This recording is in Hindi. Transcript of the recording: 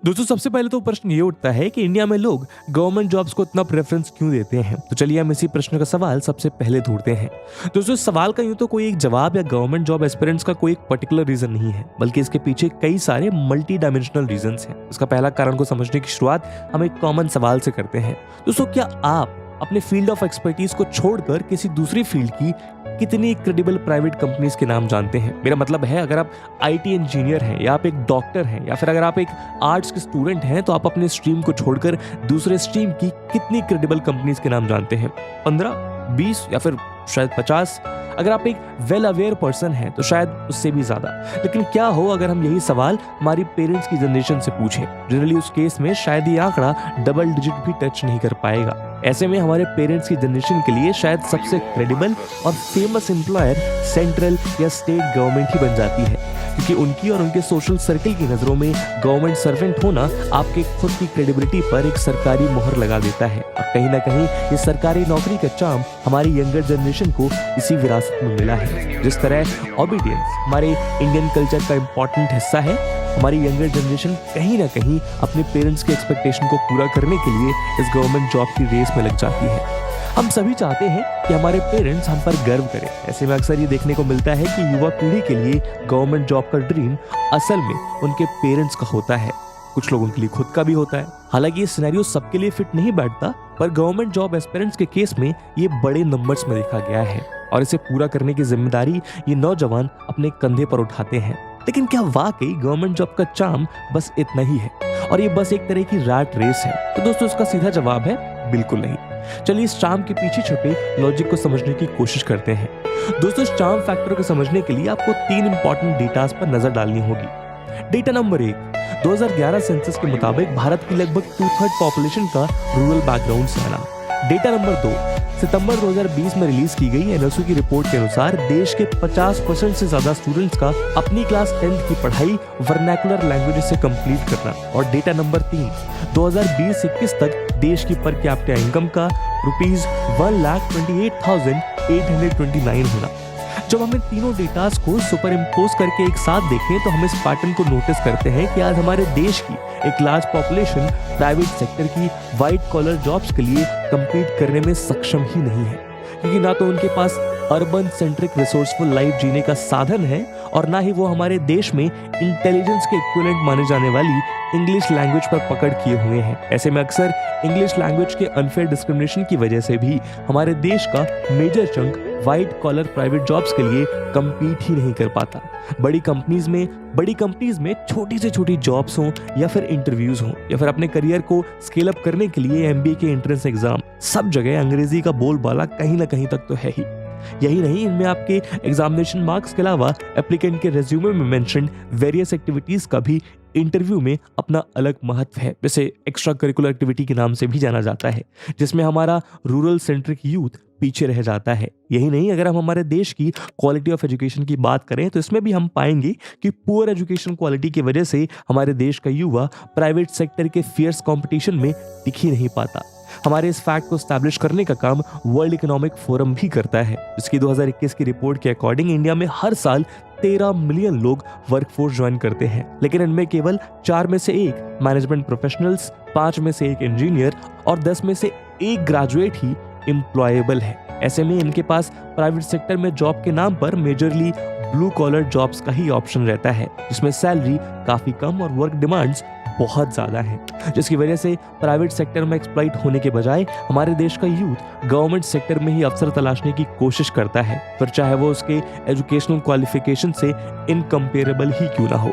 दोस्तों सबसे पहले तो प्रश्न ये उठता है कि इंडिया में लोग गवर्नमेंट जॉब्स को इतना प्रेफरेंस क्यों देते हैं। तो चलिए हम इसी प्रश्न का सवाल सबसे पहले ढूंढते हैं। दोस्तों इस सवाल का यूं तो कोई एक जवाब या गवर्नमेंट जॉब एस्पिरेंट्स का कोई एक पर्टिकुलर रीजन नहीं है, बल्कि इसके पीछे कई सारे मल्टी डायमेंशनल रीजंस हैं। इसका पहला कारण को समझने की शुरुआत हम एक कॉमन सवाल से करते हैं। दोस्तों क्या आप अपने फील्ड ऑफ एक्सपर्टीज को छोड़कर किसी दूसरी फील्ड की कितनी क्रेडिबल प्राइवेट कंपनीज के नाम जानते हैं? मेरा मतलब है अगर आप आईटी इंजीनियर हैं या आप एक डॉक्टर हैं या फिर अगर आप एक आर्ट्स के स्टूडेंट हैं तो आप अपने स्ट्रीम को छोड़कर दूसरे स्ट्रीम की कितनी क्रेडिबल कंपनीज के नाम जानते हैं? 15, 20 या फिर शायद 50? अगर आप एक वेल अवेयर पर्सन हैं तो शायद उससे भी ज्यादा। लेकिन क्या हो अगर हम यही सवाल हमारी पेरेंट्स की जनरेशन से पूछें? जनरली उस केस में शायद ये आंकड़ा डबल डिजिट भी टच नहीं कर पाएगा। ऐसे में हमारे पेरेंट्स की जनरेशन के लिए शायद सबसे क्रेडिबल और फेमस एम्प्लॉयर सेंट्रल या स्टेट गवर्नमेंट ही बन जाती है, क्योंकि उनकी और उनके सोशल सर्कल की नजरों में गवर्नमेंट सर्वेंट होना आपके खुद की क्रेडिबिलिटी पर एक सरकारी मोहर लगा देता है। और कहीं ना कहीं ये सरकारी नौकरी का चार्म हमारी यंगर जनरेशन को इसी विरासत में मिला है। जिस तरह ओबीडियंस हमारे इंडियन कल्चर का इंपॉर्टेंट हिस्सा है, हमारी यंगर जनरेशन कहीं ना कहीं अपने पेरेंट्स के एक्सपेक्टेशन को पूरा करने के लिए इस गवर्नमेंट जॉब की रेस में लग जाती है। हम सभी चाहते हैं कि हमारे पेरेंट्स हम पर गर्व करें। ऐसे में अक्सर ये देखने को मिलता है कि युवा पीढ़ी के लिए गवर्नमेंट जॉब का ड्रीम असल में उनके पेरेंट्स का होता है, कुछ लोगों के लिए खुद का भी होता है। हालांकि ये सिनेरियो सबके लिए फिट नहीं बैठता, पर गवर्नमेंट जॉब एस्पिरेंट्स के केस में ये बड़े नंबर्स में देखा गया है और इसे पूरा करने की जिम्मेदारी ये नौजवान अपने कंधे पर उठाते हैं। लेकिन क्या वाकई गवर्नमेंट जॉब का चार्म बस इतना ही है और ये बस एक तरह की रैट रेस है? तो दोस्तों इसका सीधा जवाब है बिल्कुल नहीं। चलिए इस चार्म के पीछे छुपे लॉजिक को समझने की कोशिश करते हैं। दोस्तों इस चार्म फैक्टर को समझने के लिए आपको 3 इंपॉर्टेंट डेटास पर नजर डालनी होगी। डेटा नंबर 1, 2011 सेंसस के मुताबिक भारत की लगभग 2/3 पॉपुलेशन का रूरल बैकग्राउंड से आना। डेटा नंबर 2, सितंबर 2020 में रिलीज की गई एनएसयू की रिपोर्ट के अनुसार देश के 50% से ज्यादा स्टूडेंट्स का अपनी क्लास 10th की पढ़ाई वर्नाकुलर लैंग्वेज से कंप्लीट करना। और डेटा नंबर 3, 2020-21 तक देश की पर कैपिटा इनकम का ₹1,28,829 होना। जब हम इन तीनों डेटास को सुपर इम्पोज करके एक साथ देखें तो हम इस पैटर्न को नोटिस करते हैं कि आज हमारे देश की एक लार्ज पॉपुलेशन प्राइवेट सेक्टर की व्हाइट कॉलर जॉब्स के लिए compete करने में सक्षम ही नहीं है, क्योंकि ना तो उनके पास अर्बन सेंट्रिक रिसोर्सफुल लाइफ जीने का साधन है और ना ही वो हमारे देश में इंटेलिजेंस के इक्विवेलेंट माने जाने वाली इंग्लिश लैंग्वेज पर पकड़ किए हुए हैं। ऐसे में अक्सर इंग्लिश लैंग्वेज के अनफेयर डिस्क्रिमिनेशन की वजह से भी हमारे देश का major chunk white collar private jobs के लिए compete ही नहीं कर पाता। बड़ी कंपनीज में छोटी से छोटी जॉब्स हों या फिर इंटरव्यूज हों या फिर अपने करियर को स्केल अप करने के लिए एमबीए के एंट्रेंस एग्जाम, सब जगह अंग्रेजी का बोलबाला कहीं ना कहीं तक तो है ही। यही नहीं, इनमें आपके एग्जामिनेशन मार्क्स के अलावा एप्लीकेंट के रेज्यूमे में मेंशन वेरियस एक्टिविटीज का भी इंटरव्यू में अपना अलग महत्व है, जैसे एक्स्ट्रा करिकुलर एक्टिविटी के नाम से भी जाना जाता है, जिसमें हमारा रूरल सेंट्रिक यूथ पीछे रह जाता है। यही नहीं, अगर हम हमारे देश की क्वालिटी ऑफ एजुकेशन की बात करें तो इसमें भी हम पाएंगे कि पुअर एजुकेशन क्वालिटी की वजह से हमारे देश का युवा प्राइवेट सेक्टर के फियर्स कंपटीशन में टिक ही नहीं पाता। हमारे इस फैक्ट को स्टैब्लिश करने का काम वर्ल्ड इकोनॉमिक फोरम भी करता है, जिसकी 2021 की रिपोर्ट के अकॉर्डिंग इंडिया में हर साल 13 मिलियन लोग वर्कफोर्स ज्वाइन करते हैं, लेकिन इनमें केवल 4 में से 1 मैनेजमेंट प्रोफेशनल्स, 5 में से 1 इंजीनियर और 10 में से 1 ग्रेजुएट ही एम्प्लॉयबल है। ऐसे में इनके पास प्राइवेट सेक्टर में जॉब के नाम पर मेजरली ब्लू कॉलर जॉब्स का ही ऑप्शन रहता है, जिसमें सैलरी काफी कम और वर्क डिमांड्स बहुत ज्यादा है, जिसकी वजह से प्राइवेट सेक्टर में एक्सप्लॉइट होने के बजाय हमारे देश का यूथ गवर्नमेंट सेक्टर में ही अवसर तलाशने की कोशिश करता है, फिर चाहे वो उसके एजुकेशनल क्वालिफिकेशन से इनकम्पेरेबल ही क्यों ना हो।